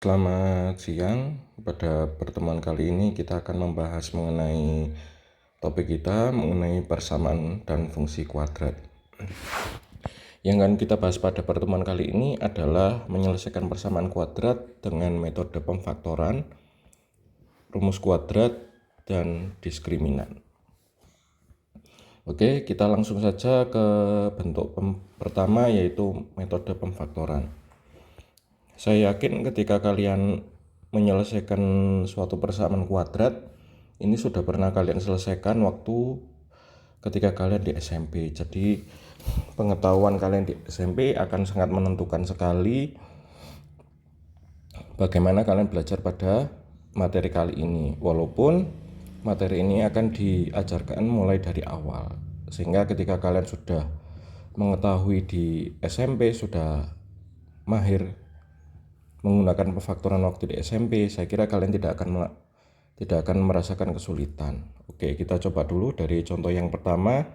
Selamat siang. Pada pertemuan kali ini kita akan membahas mengenai topik kita mengenai persamaan dan fungsi kuadrat. Yang akan kita bahas pada pertemuan kali ini adalah menyelesaikan persamaan kuadrat dengan metode pemfaktoran, rumus kuadrat, dan diskriminan. Oke, kita langsung saja ke bentuk pertama, yaitu metode pemfaktoran. Saya yakin ketika kalian menyelesaikan suatu persamaan kuadrat, ini sudah pernah kalian selesaikan waktu ketika kalian di SMP. Jadi pengetahuan kalian di SMP akan sangat menentukan sekali bagaimana kalian belajar pada materi kali ini. Walaupun materi ini akan diajarkan mulai dari awal, sehingga ketika kalian sudah mengetahui di SMP, sudah mahir menggunakan pemfaktoran waktu di SMP, saya kira kalian tidak akan merasakan kesulitan. Oke, kita coba dulu dari contoh yang pertama.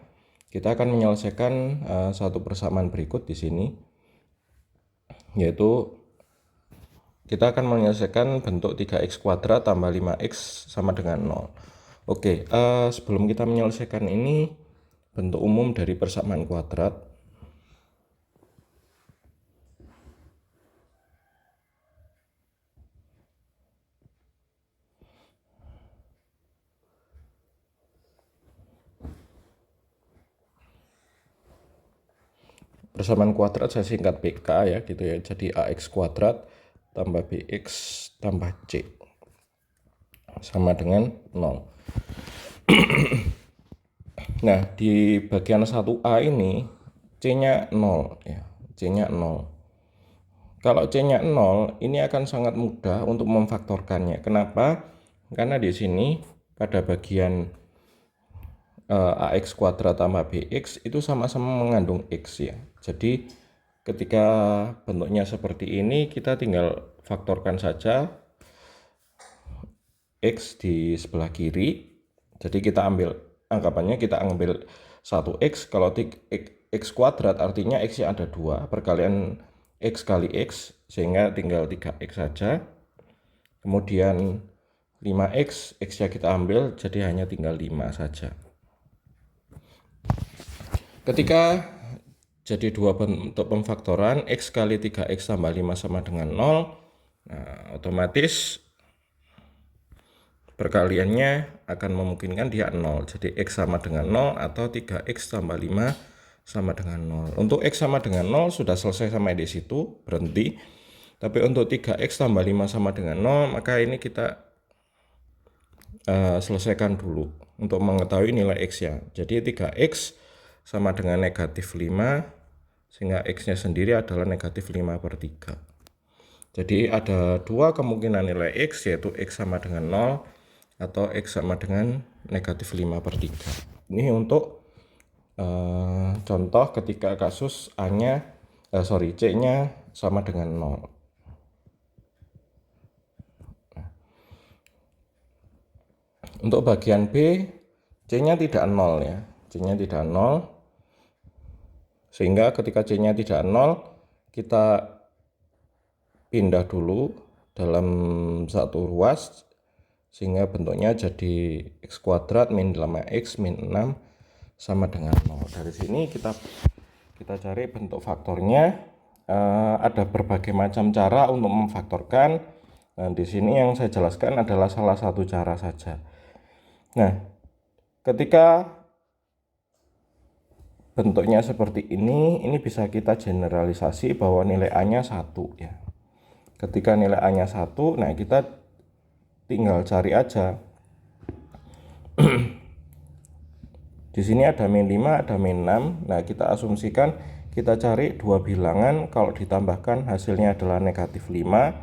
Kita akan menyelesaikan satu persamaan berikut di sini, yaitu kita akan menyelesaikan bentuk 3x kuadrat tambah 5x sama dengan 0. Oke, sebelum kita menyelesaikan ini, bentuk umum dari persamaan kuadrat. Persamaan kuadrat saya singkat PK ya gitu ya. Jadi AX kuadrat tambah BX tambah C sama dengan 0. Nah, di bagian 1A ini C-nya 0 ya. C-nya 0. Kalau C-nya 0, ini akan sangat mudah untuk memfaktorkannya. Kenapa? Karena di sini pada bagian AX kuadrat tambah BX itu sama-sama mengandung X ya. Jadi ketika bentuknya seperti ini, kita tinggal faktorkan saja X di sebelah kiri. Jadi kita ambil anggapannya, kita ambil 1X. Kalau X kuadrat artinya X-nya ada 2, perkalian X kali X, sehingga tinggal 3X saja. Kemudian 5X, X-nya kita ambil, jadi hanya tinggal 5 saja. Ketika jadi dua bentuk pemfaktoran, X kali 3X tambah 5 sama dengan 0, nah otomatis perkaliannya akan memungkinkan dia 0. Jadi X sama dengan 0 atau 3X tambah 5 sama dengan 0. Untuk X sama dengan 0 sudah selesai sampai di situ, berhenti. Tapi untuk 3X tambah 5 sama dengan 0, maka ini kita selesaikan dulu untuk mengetahui nilai X ya. Jadi 3X sama dengan negatif 5, sehingga X-nya sendiri adalah negatif 5/3. Jadi ada dua kemungkinan nilai X, yaitu X sama dengan 0 atau X sama dengan negatif 5/3. Ini untuk contoh ketika kasus C-nya sama dengan 0. Untuk bagian B, C-nya tidak 0 ya. C-nya tidak 0. Sehingga ketika C-nya tidak 0, kita pindah dulu dalam satu ruas, sehingga bentuknya jadi X kuadrat min 5X min 6 sama dengan 0. Dari sini kita cari bentuk faktornya. Ada berbagai macam cara untuk memfaktorkan. Nah, di sini yang saya jelaskan adalah salah satu cara saja. Nah, ketika bentuknya seperti ini bisa kita generalisasi bahwa nilai A-nya 1 ya. Ketika nilai A-nya 1, nah kita tinggal cari aja. Di sini ada min 5, ada min 6. Nah, kita asumsikan kita cari dua bilangan, kalau ditambahkan hasilnya adalah negatif 5.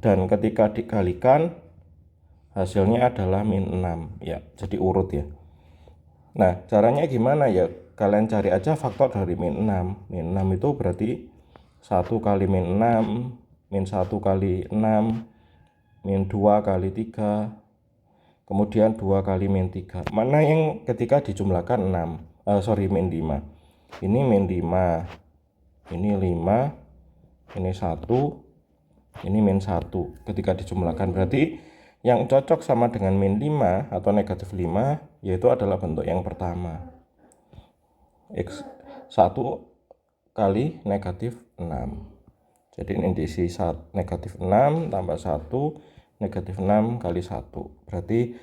Dan ketika dikalikan hasilnya adalah min 6 ya. Jadi urut ya. Nah, caranya gimana ya? Kalian cari aja faktor dari min 6. Min 6 itu berarti 1 kali min 6, min 1 kali 6, min 2 kali 3, kemudian 2 kali min 3. Mana yang ketika dijumlahkan min 5. Ini min 5, ini 5, ini 1, ini min 1 ketika dijumlahkan. Berarti yang cocok sama dengan min 5 atau negatif 5 yaitu adalah bentuk yang pertama, X 1 kali negatif 6. Jadi ini diisi negatif 6 tambah 1 negatif 6 kali 1. Berarti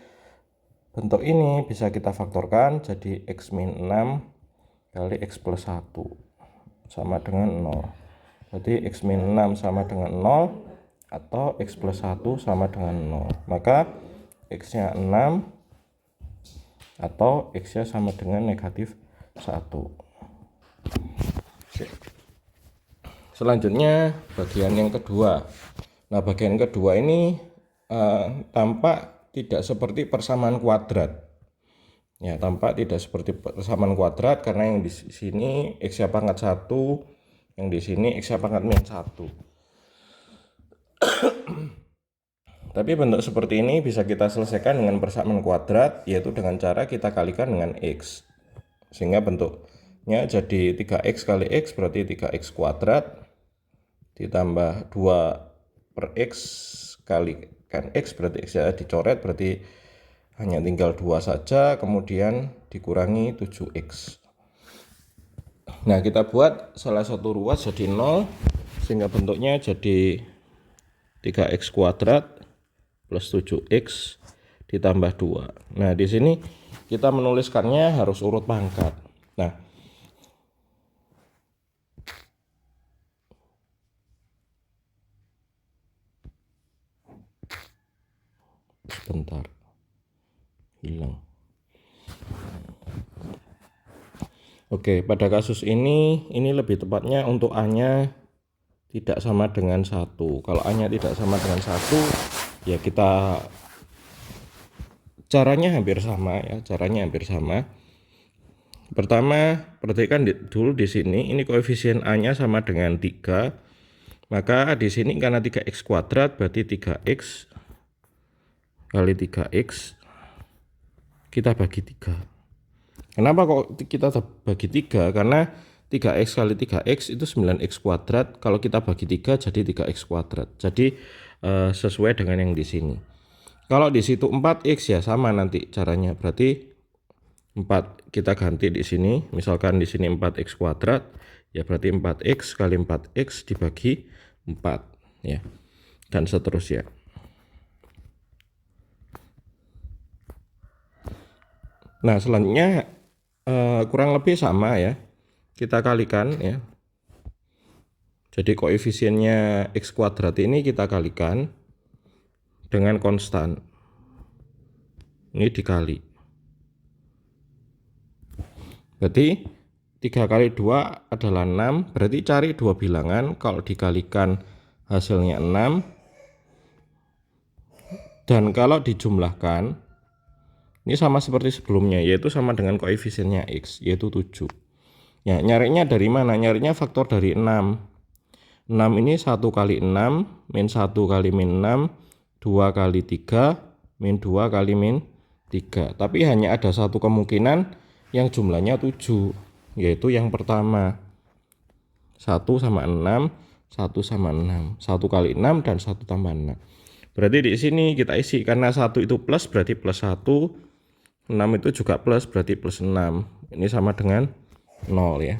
bentuk ini bisa kita faktorkan jadi X min 6 kali X plus 1 sama dengan 0. Berarti X min 6 sama dengan 0 atau X plus 1 sama dengan 0. Maka X nya 6 atau X nya sama dengan negatif 1. Selanjutnya bagian yang kedua. Nah, bagian kedua ini tampak tidak seperti persamaan kuadrat. Ya, tampak tidak seperti persamaan kuadrat karena yang di sini X-nya pangkat 1, yang di sini X-nya pangkat min 1. Tapi bentuk seperti ini bisa kita selesaikan dengan persamaan kuadrat, yaitu dengan cara kita kalikan dengan X. Sehingga bentuknya jadi 3X kali X berarti 3X kuadrat ditambah 2 per X kalikan X berarti X-nya dicoret, berarti hanya tinggal 2 saja, kemudian dikurangi 7X. Nah, kita buat salah satu ruas jadi 0 sehingga bentuknya jadi 3X kuadrat plus 7X ditambah 2. Nah, di sini kita menuliskannya harus urut pangkat. Nah, sebentar, hilang. Oke, pada kasus ini lebih tepatnya untuk A-nya tidak sama dengan 1. Kalau A-nya tidak sama dengan 1, ya kita caranya hampir sama ya, Pertama, perhatikan dulu di sini, ini koefisien A-nya sama dengan 3. Maka di sini karena 3X kuadrat berarti 3X kali 3X kita bagi 3. Kenapa kok kita bagi 3? Karena 3X kali 3X itu 9X kuadrat. Kalau kita bagi 3 jadi 3X kuadrat. Jadi sesuai dengan yang di sini. Kalau di situ 4X ya sama nanti caranya. Berarti 4 kita ganti di sini. Misalkan di sini 4X kuadrat, ya berarti 4X kali 4X dibagi 4 ya. Dan seterusnya. Nah, selanjutnya kurang lebih sama ya, kita kalikan ya. Jadi koefisiennya X kuadrat ini kita kalikan dengan konstan, ini dikali, berarti 3 kali 2 adalah 6. Berarti cari dua bilangan, kalau dikalikan hasilnya 6, dan kalau dijumlahkan ini sama seperti sebelumnya, yaitu sama dengan koefisiennya X, yaitu 7. Ya, nyarinya dari mana? Nyarinya faktor dari 6. 6 ini 1 kali 6, min 1 kali min 6, 2 kali 3, min 2 kali min 3. Tapi hanya ada satu kemungkinan yang jumlahnya 7, yaitu yang pertama. 1 sama 6, 1 sama 6. 1 kali 6 dan 1 tambah 6. Berarti di sini kita isi, karena 1 itu plus berarti plus 1. 6 itu juga plus berarti plus 6. Ini sama dengan 0 ya.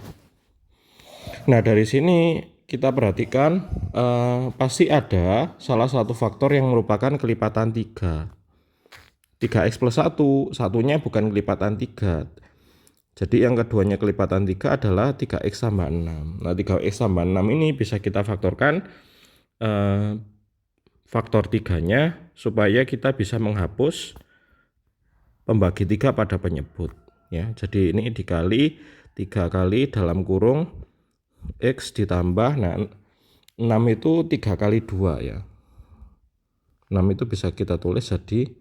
Nah, dari sini kita perhatikan pasti ada salah satu faktor yang merupakan kelipatan 3. 3X plus 1, satunya bukan kelipatan 3. Jadi yang keduanya kelipatan 3 adalah 3X tambah 6. Nah, 3X tambah 6 ini bisa kita faktorkan faktor 3-nya supaya kita bisa menghapus pembagi 3 pada penyebut ya. Jadi ini dikali 3 kali dalam kurung X ditambah, nah 6 itu 3 kali 2 ya. 6 itu bisa kita tulis jadi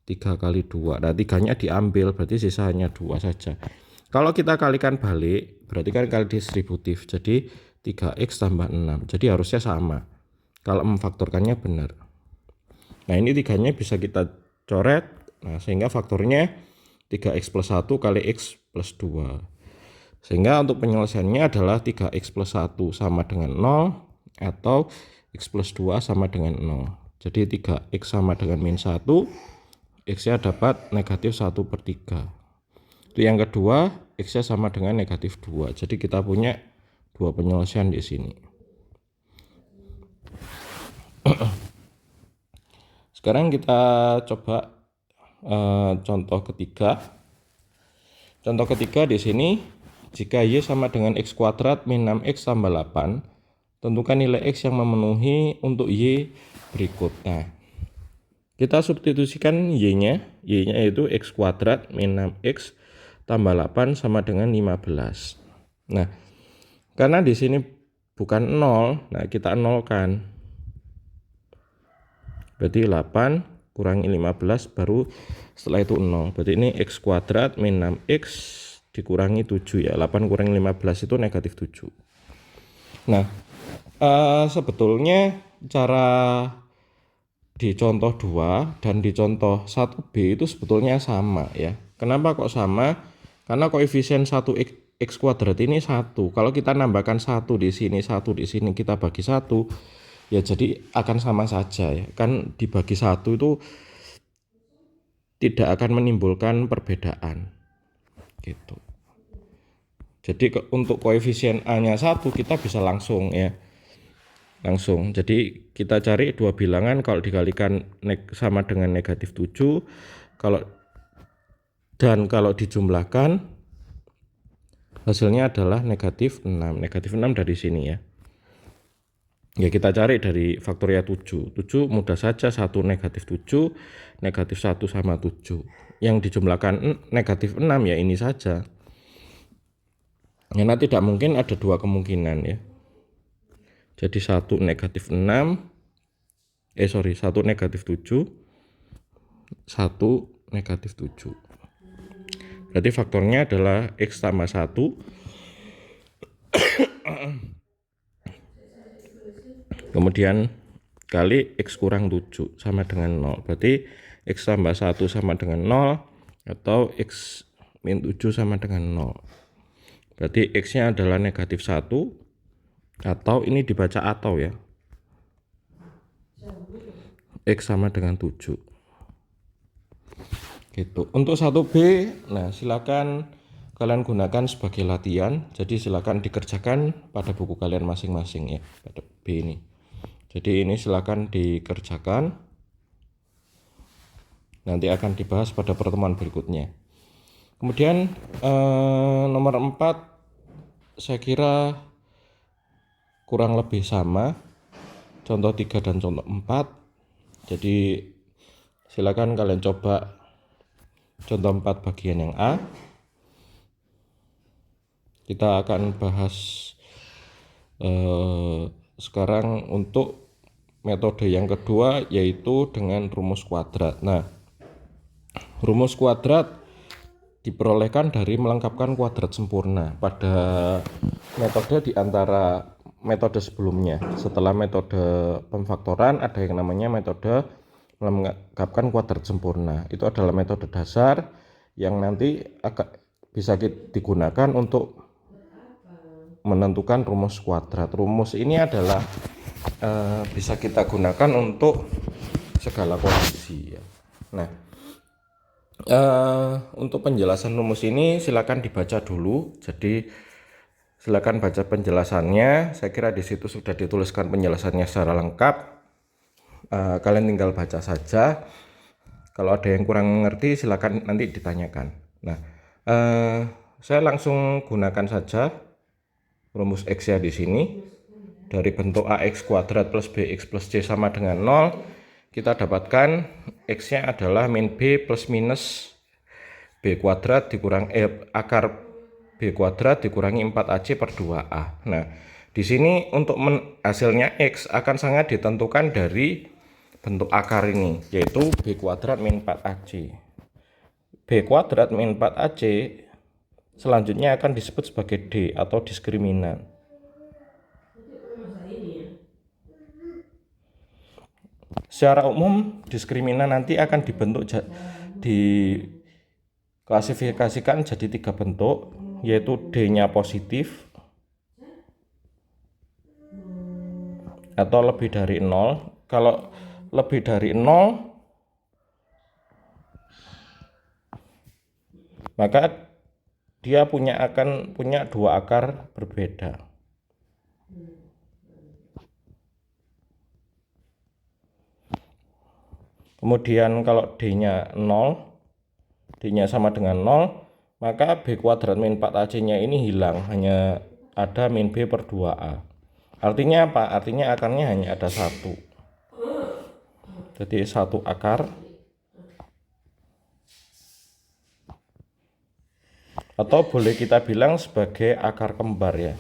3 kali 2. Nah, 3-nya diambil berarti sisa hanya 2 saja. Kalau kita kalikan balik berarti kan kali distributif, jadi 3X tambah 6. Jadi harusnya sama kalau memfaktorkannya benar. Nah, ini 3-nya bisa kita coret. Nah, sehingga faktornya 3X plus 1 kali X plus 2. Sehingga untuk penyelesaiannya adalah 3X plus 1 sama dengan 0 atau X plus 2 sama dengan 0. Jadi 3X sama dengan min 1, X-nya dapat negatif 1/3. Itu yang kedua, X-nya sama dengan negatif 2. Jadi kita punya dua penyelesaian di sini. Sekarang kita coba contoh ketiga. Contoh ketiga di sini, jika Y sama dengan X kuadrat min 6X tambah 8, tentukan nilai X yang memenuhi untuk Y berikut. Nah, kita substitusikan Y-nya yaitu X kuadrat min 6X tambah 8 sama dengan 15. Nah, karena di sini bukan 0, nah kita nolkan. Berarti 8 kurangi 15 baru setelah itu 0. Berarti ini X kuadrat min 6X dikurangi 7 ya. 8 kurangi 15 itu negatif 7. Nah, sebetulnya cara di contoh 2 dan di contoh 1B itu sebetulnya sama ya. Kenapa kok sama? Karena koefisien 1X kuadrat ini 1. Kalau kita nambahkan 1 di sini, 1 di sini, kita bagi 1, ya jadi akan sama saja ya. Kan dibagi 1 itu tidak akan menimbulkan perbedaan. Gitu. Jadi untuk koefisien A-nya 1 kita bisa langsung ya. Langsung. Jadi kita cari dua bilangan, kalau dikalikan sama dengan negatif 7, kalau dijumlahkan hasilnya adalah negatif 6. Negatif 6 dari sini ya. Ya kita cari dari faktorial 7. 7 mudah saja, 1 negatif 7, negatif 1 sama 7. Yang dijumlahkan negatif 6 ya ini saja. Karena tidak mungkin ada dua kemungkinan ya. Jadi 1 negatif 6, 1 negatif 7, 1 negatif 7. Berarti faktornya adalah X tambah 1. Kemudian kali X kurang 7 sama dengan 0. Berarti X tambah 1 sama dengan 0 atau X min 7 sama dengan 0. Berarti X-nya adalah negatif 1 atau ini dibaca atau ya. X sama dengan 7. Gitu. Untuk 1B, nah silakan kalian gunakan sebagai latihan. Jadi silakan dikerjakan pada buku kalian masing-masing ya, pada B ini. Jadi ini silakan dikerjakan. Nanti akan dibahas pada pertemuan berikutnya. Kemudian nomor 4 saya kira kurang lebih sama. Contoh 3 dan contoh 4. Jadi silakan kalian coba contoh 4 bagian yang A. Kita akan bahas sekarang untuk metode yang kedua, yaitu dengan rumus kuadrat. Nah, rumus kuadrat diperolehkan dari melengkapkan kuadrat sempurna pada metode di antara metode sebelumnya. Setelah metode pemfaktoran ada yang namanya metode melengkapkan kuadrat sempurna. Itu adalah metode dasar yang nanti bisa digunakan untuk menentukan rumus kuadrat. Rumus ini adalah bisa kita gunakan untuk segala kondisi ya. Nah, untuk penjelasan rumus ini silakan dibaca dulu. Jadi silakan baca penjelasannya. Saya kira di situ sudah dituliskan penjelasannya secara lengkap. Kalian tinggal baca saja. Kalau ada yang kurang mengerti silakan nanti ditanyakan. Nah, saya langsung gunakan saja rumus X ya di sini. Dari bentuk AX kuadrat plus BX plus C sama dengan 0, kita dapatkan X-nya adalah min B plus minus B kuadrat dikurang akar B kuadrat dikurangi 4AC per 2A. Nah, di sini untuk hasilnya X akan sangat ditentukan dari bentuk akar ini, yaitu B kuadrat min 4AC. B kuadrat min 4AC selanjutnya akan disebut sebagai D atau diskriminan. Secara umum diskriminan nanti akan diklasifikasikan jadi 3 bentuk, yaitu D-nya positif atau lebih dari 0. Kalau lebih dari 0, maka dia akan punya dua akar berbeda. Kemudian kalau D-nya 0, D-nya sama dengan 0, maka B kuadrat min 4AC-nya ini hilang, hanya ada min B per 2A. Artinya apa? Artinya akarnya hanya ada satu. Jadi satu akar, atau boleh kita bilang sebagai akar kembar ya.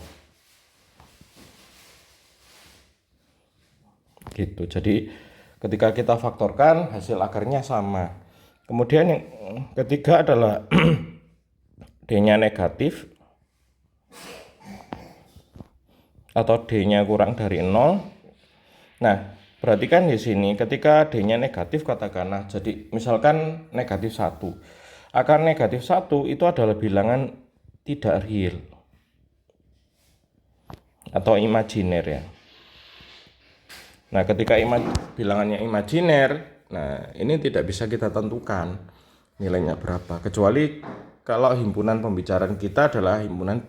Gitu. Jadi ketika kita faktorkan, hasil akarnya sama. Kemudian yang ketiga adalah D-nya negatif atau D-nya kurang dari 0. Nah, berarti kan di sini ketika D-nya negatif, katakanlah, jadi misalkan negatif 1. Akar negatif 1 itu adalah bilangan tidak real atau imajiner ya. Nah, ketika bilangannya imajiner, nah ini tidak bisa kita tentukan nilainya berapa, kecuali kalau himpunan pembicaraan kita adalah himpunan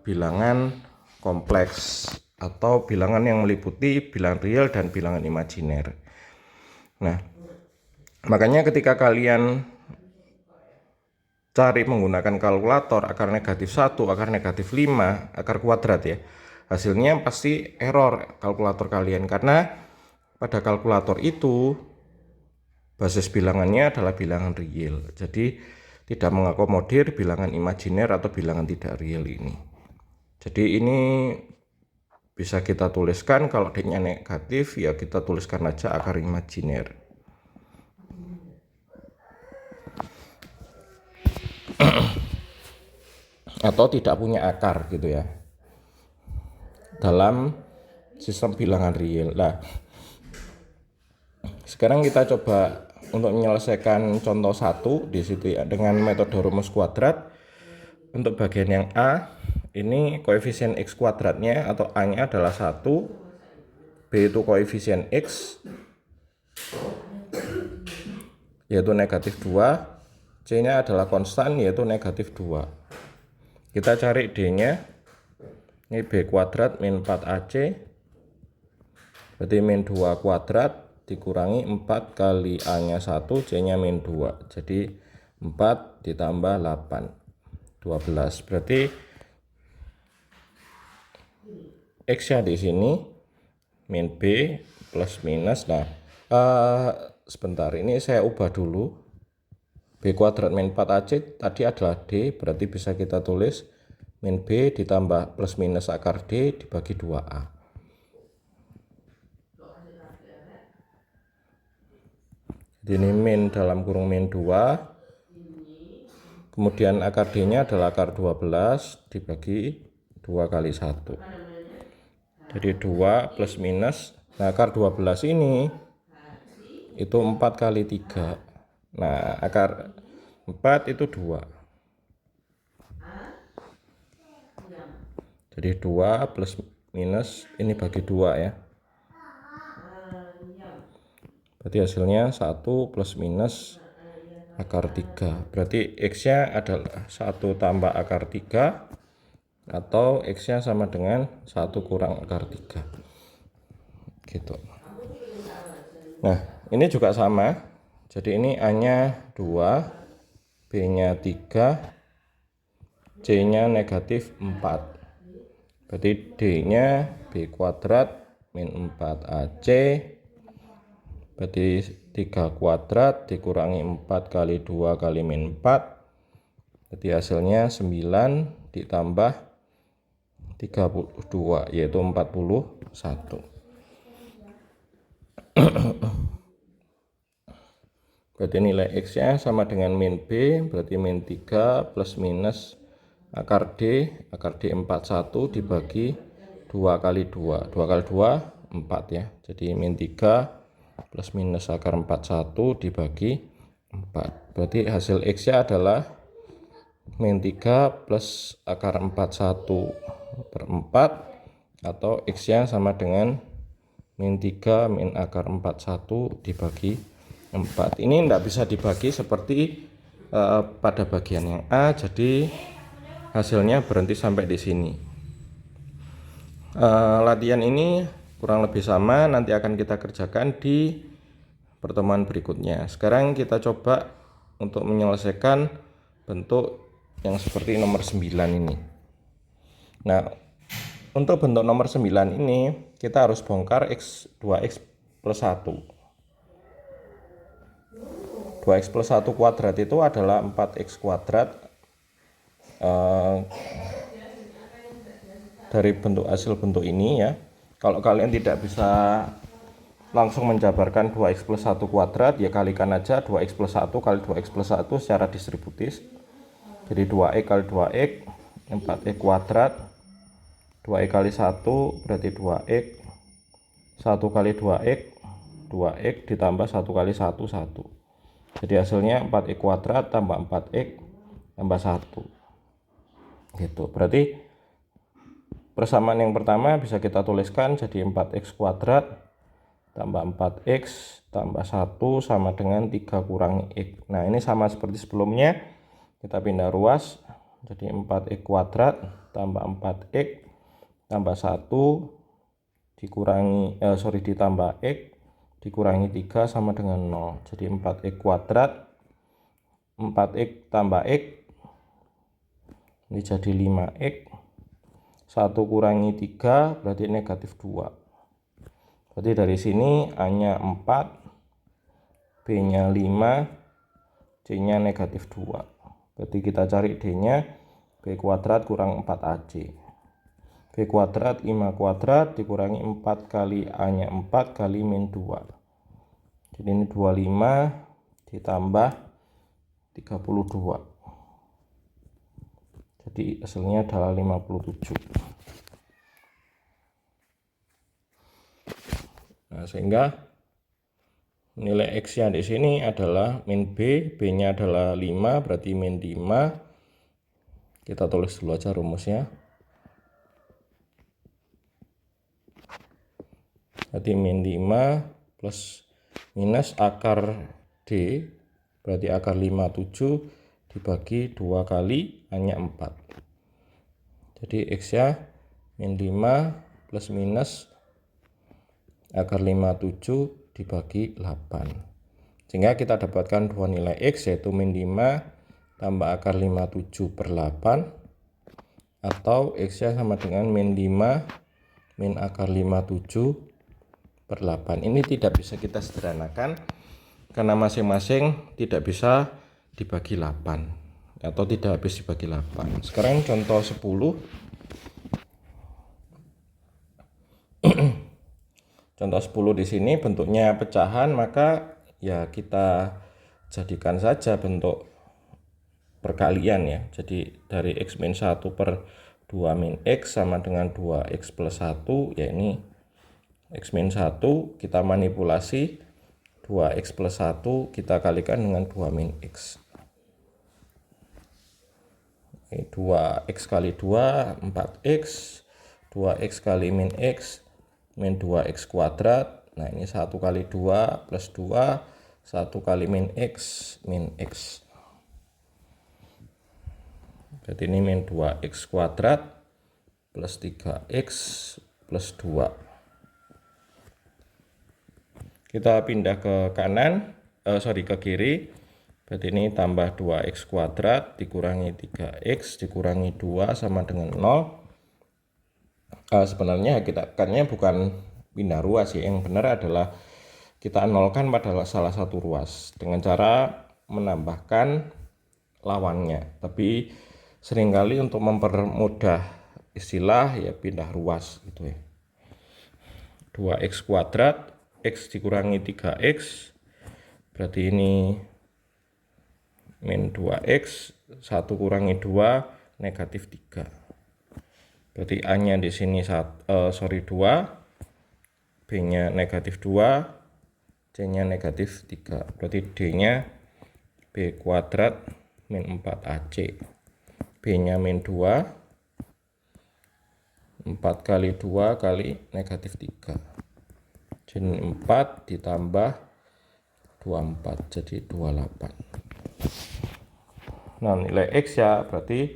bilangan kompleks atau bilangan yang meliputi bilangan real dan bilangan imajiner. Nah, makanya ketika kalian cari menggunakan kalkulator akar negatif 1, akar negatif 5, akar kuadrat ya, hasilnya pasti error kalkulator kalian, karena pada kalkulator itu basis bilangannya adalah bilangan real, jadi tidak mengakomodir bilangan imajiner atau bilangan tidak real ini. Jadi ini bisa kita tuliskan, kalau D-nya negatif ya kita tuliskan aja akar imajiner. Atau tidak punya akar gitu ya dalam sistem bilangan real. Nah, sekarang kita coba untuk menyelesaikan contoh 1 di situ ya dengan metode rumus kuadrat. Untuk bagian yang A, ini koefisien X kuadratnya atau A-nya adalah 1, B itu koefisien X yaitu negatif 2, C-nya adalah konstan yaitu negatif 2. Kita cari D-nya, ini B kuadrat min 4AC, berarti min 2 kuadrat dikurangi 4 kali A-nya 1, C-nya min 2, jadi 4 ditambah 8, 12. Berarti X-nya di sini min B plus minus. Nah, sebentar, ini saya ubah dulu. B kuadrat min 4AC tadi adalah D, berarti bisa kita tulis min B ditambah plus minus akar D dibagi 2A. Jadi ini min dalam kurung min 2, kemudian akar D-nya adalah akar 12 dibagi 2 kali 1. Jadi 2 plus minus, nah akar 12 ini itu 4 kali 3. Nah, akar 4 itu 2. Jadi 2 plus minus ini bagi 2 ya. Berarti hasilnya 1 plus minus akar 3. Berarti X-nya adalah 1 tambah akar 3 atau X-nya sama dengan 1 kurang akar 3. Gitu. Nah, ini juga sama. Jadi ini A-nya 2, B-nya 3, C-nya negatif 4. Berarti D-nya B kuadrat min 4AC, berarti 3 kuadrat dikurangi 4 kali 2 kali min 4, berarti hasilnya 9 ditambah 32 yaitu 41. Berarti nilai X-nya sama dengan min B, berarti min 3 plus minus akar D 41 dibagi 2 kali 2. 2 kali 2, 4 ya. Jadi min 3 plus minus akar 41 dibagi 4. Berarti hasil X-nya adalah min 3 plus akar 41 per 4 atau X-nya sama dengan min 3 min akar 41 dibagi 4. Ini tidak bisa dibagi seperti pada bagian yang A, jadi hasilnya berhenti sampai di sini. Latihan ini kurang lebih sama, nanti akan kita kerjakan di pertemuan berikutnya. Sekarang kita coba untuk menyelesaikan bentuk yang seperti nomor 9 ini. Nah, untuk bentuk nomor 9 ini kita harus bongkar 2x plus 1. 2x plus 1 kuadrat itu adalah 4x kuadrat. Dari bentuk hasil bentuk ini ya, kalau kalian tidak bisa langsung menjabarkan 2x plus 1 kuadrat, ya kalikan aja 2x plus 1 kali 2x plus 1 secara distributis. Jadi 2x kali 2x 4x kuadrat, 2x kali 1 berarti 2x, 1 kali 2x 2x ditambah 1 kali 1 1. Jadi hasilnya 4x kuadrat tambah 4x tambah 1 gitu. Berarti persamaan yang pertama bisa kita tuliskan jadi 4x kuadrat tambah 4x tambah 1 sama dengan 3 kurangi x. Nah, ini sama seperti sebelumnya, kita pindah ruas jadi 4x kuadrat tambah 4x tambah 1 dikurangi ditambah x dikurangi 3 sama dengan 0. Jadi 4x kuadrat 4x tambah x ini jadi 5x, 1 kurangi 3 berarti negatif 2. Berarti dari sini A nya 4, B nya 5, C nya negatif 2. Berarti kita cari D nya, B kuadrat kurang 4AC. B kuadrat 5 kuadrat dikurangi 4 kali A nya 4 kali min 2. Jadi ini 25 ditambah 32. Jadi hasilnya adalah 57. Nah, sehingga nilai X nya di sini adalah min B, B nya adalah 5, berarti min 5. Kita tulis dulu aja rumusnya. Berarti min 5 plus minus akar D, berarti akar 57 dibagi 2 kali A nya 4. Jadi X nya min 5 plus minus akar 57 dibagi 8. Sehingga kita dapatkan dua nilai X, yaitu min 5 tambah akar 57 per 8, atau X nya sama dengan min 5 min akar 57 per 8. Ini tidak bisa kita sederhanakan karena masing-masing tidak bisa dibagi 8 atau tidak habis dibagi 8. Sekarang contoh 10. Contoh 10 di sini bentuknya pecahan, maka ya kita jadikan saja bentuk perkalian ya. Jadi dari X min 1 per 2 min X sama dengan 2X plus 1, ya ini X min 1 kita manipulasi, 2X plus 1 kita kalikan dengan 2 min X. 2x kali 2 4x, 2x kali min x min 2x kuadrat. Nah, ini 1 kali 2 plus 2, 1 kali min x min x. Berarti ini min 2x kuadrat plus 3x plus 2. Kita pindah ke kanan, ke kiri. Berarti ini tambah 2x kuadrat dikurangi 3x dikurangi 2 sama dengan 0. Sebenarnya hakikatnya bukan pindah ruas ya. Yang benar adalah kita nolkan pada salah satu ruas dengan cara menambahkan lawannya. Tapi seringkali untuk mempermudah istilah ya pindah ruas gitu ya. 2x kuadrat x dikurangi 3x berarti ini min 2x, 1 kurangi 2 negatif 3. Berarti A nya di sini 2, B nya negatif 2, C nya negatif 3. Berarti D nya B kuadrat min 4AC, B nya min 2, 4 kali 2 kali negatif 3. Jadi 4 ditambah 24 jadi 28. Nah nilai X ya berarti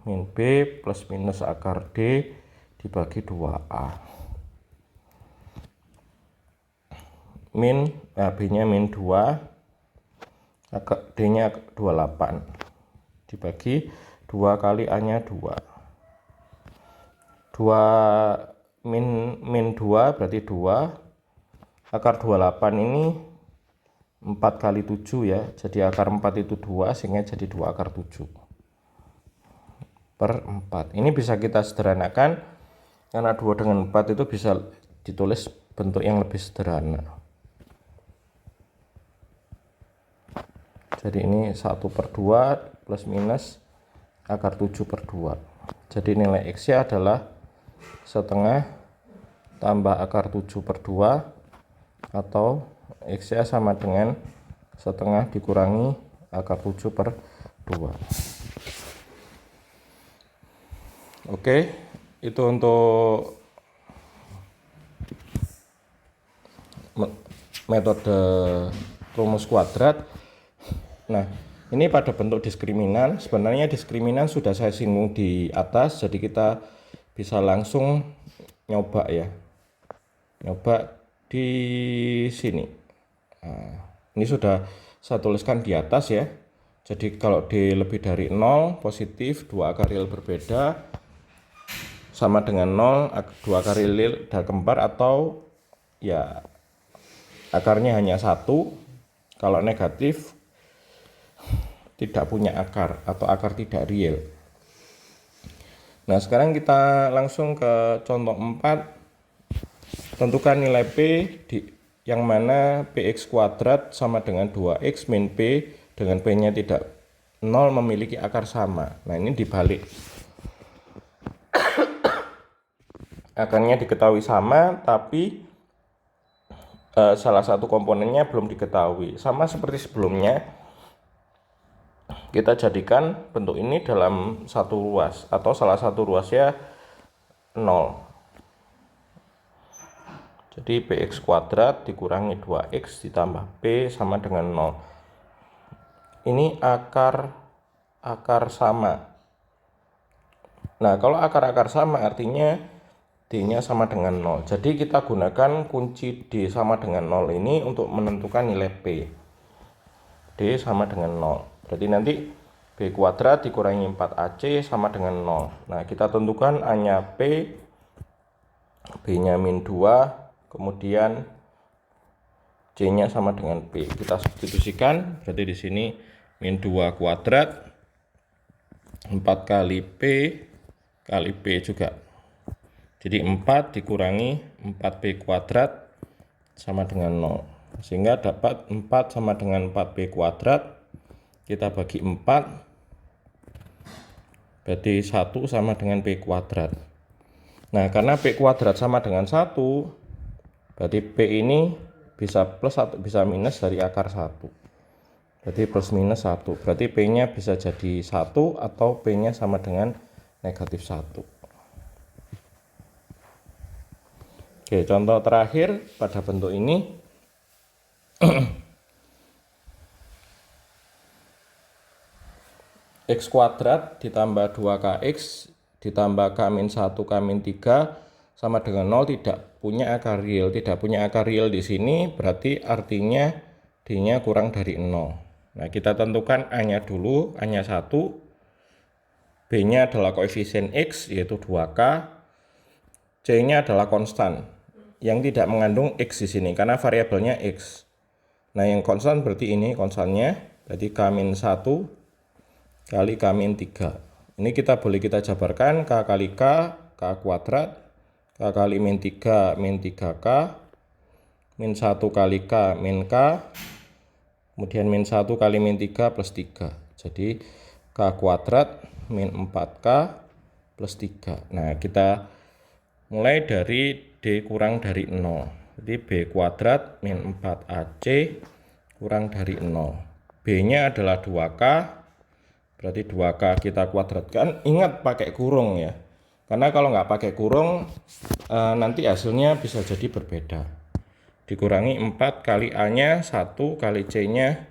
min B plus minus akar D dibagi 2A. B nya min 2, D nya 28 dibagi 2 kali A nya 2. 2 min 2 berarti 2, akar 28 ini 4 kali 7 ya, jadi akar 4 itu 2 sehingga jadi 2 akar 7 per 4. Ini bisa kita sederhanakan karena 2 dengan 4 itu bisa ditulis bentuk yang lebih sederhana. Jadi ini 1 per 2 plus minus akar 7 per 2. Jadi nilai X nya adalah setengah tambah akar 7 per 2 atau X nya sama dengan setengah dikurangi akar 7 per 2. Oke, itu untuk metode rumus kuadrat. Nah, ini pada bentuk diskriminan. Sebenarnya diskriminan sudah saya singgung di atas, jadi kita bisa langsung nyoba ya. Nyoba di sini. Nah, ini sudah saya tuliskan di atas ya. Jadi kalau D lebih dari 0 positif, 2 akar real berbeda sama dengan 0, 2 akar real dan kembar atau ya akarnya hanya 1. Kalau negatif tidak punya akar atau akar tidak real. Nah sekarang kita langsung ke contoh 4. Tentukan nilai P yang mana Px kuadrat sama dengan 2x min P dengan P nya tidak 0 memiliki akar sama. Nah ini dibalik. Akarnya diketahui sama tapi salah satu komponennya belum diketahui. Sama seperti sebelumnya, kita jadikan bentuk ini dalam satu ruas atau salah satu ruasnya 0. Jadi Px kuadrat dikurangi 2x ditambah P sama dengan 0. Ini akar sama. Nah kalau akar-akar sama artinya D nya sama dengan 0. Jadi kita gunakan kunci D sama dengan 0 ini untuk menentukan nilai P. D sama dengan 0. Berarti nanti B kuadrat dikurangi 4AC sama dengan 0. Nah kita tentukan A nya P, B nya min 2, kemudian C nya sama dengan P. Kita substitusikan, berarti di sini min 2 kuadrat 4 kali P kali P juga. Jadi 4 dikurangi 4P kuadrat sama dengan 0. Sehingga dapat 4 sama dengan 4P kuadrat. Kita bagi 4, berarti 1 sama dengan P kuadrat. Nah karena P kuadrat sama dengan 1, berarti P ini bisa plus atau bisa minus dari akar 1. Berarti plus minus 1, berarti P nya bisa jadi 1 atau P nya sama dengan negatif 1. Oke, contoh terakhir pada bentuk ini. X kuadrat ditambah 2kx ditambah k min 1 k min 3 sama dengan 0 tidak punya akar real. Tidak punya akar real di sini berarti artinya D nya kurang dari 0. Nah kita tentukan A nya dulu, A nya 1, B nya adalah koefisien X yaitu 2k, C nya adalah konstan yang tidak mengandung X di sini karena variabelnya X. Nah yang konstan berarti ini konstannya, berarti k min 1 kali k min 3. Ini kita jabarkan k kali k, k kuadrat, k kali min 3 min 3k, min 1 kali k min k, kemudian min 1 kali min 3 plus 3. Jadi k kuadrat min 4k plus 3. Nah kita mulai dari D kurang dari 0. Jadi B kuadrat min 4AC kurang dari 0. B nya adalah 2k. Berarti 2k kita kuadratkan, ingat pakai kurung ya. Karena kalau nggak pakai kurung nanti hasilnya bisa jadi berbeda. Dikurangi 4 kali A-nya 1 kali C-nya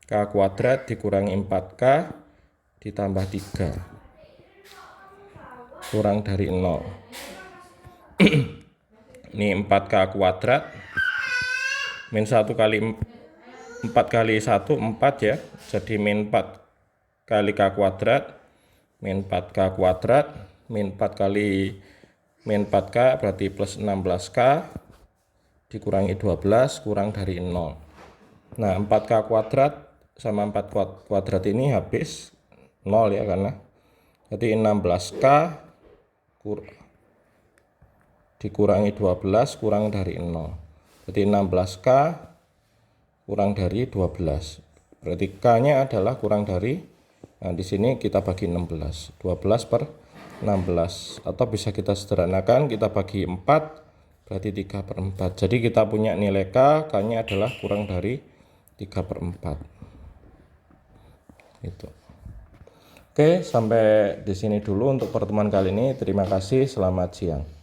K kuadrat dikurangi 4K ditambah 3 kurang dari 0. Ini 4K kuadrat min 1 kali 4 kali 1 4 ya, jadi min 4 kali K kuadrat min 4K kuadrat min 4 kali min 4K berarti plus 16K dikurangi 12 kurang dari 0. Nah 4K kuadrat sama 4 kuadrat ini habis 0 ya, karena jadi 16K dikurangi 12 kurang dari 0. Jadi 16K kurang dari 12. Berarti K-nya adalah kurang dari, nah di sini kita bagi 16. 12 per 16. Atau bisa kita sederhanakan, kita bagi 4, berarti 3 per 4. Jadi kita punya nilai K, K-nya adalah kurang dari 3 per 4. Gitu. Oke, sampai di sini dulu untuk pertemuan kali ini. Terima kasih, selamat siang.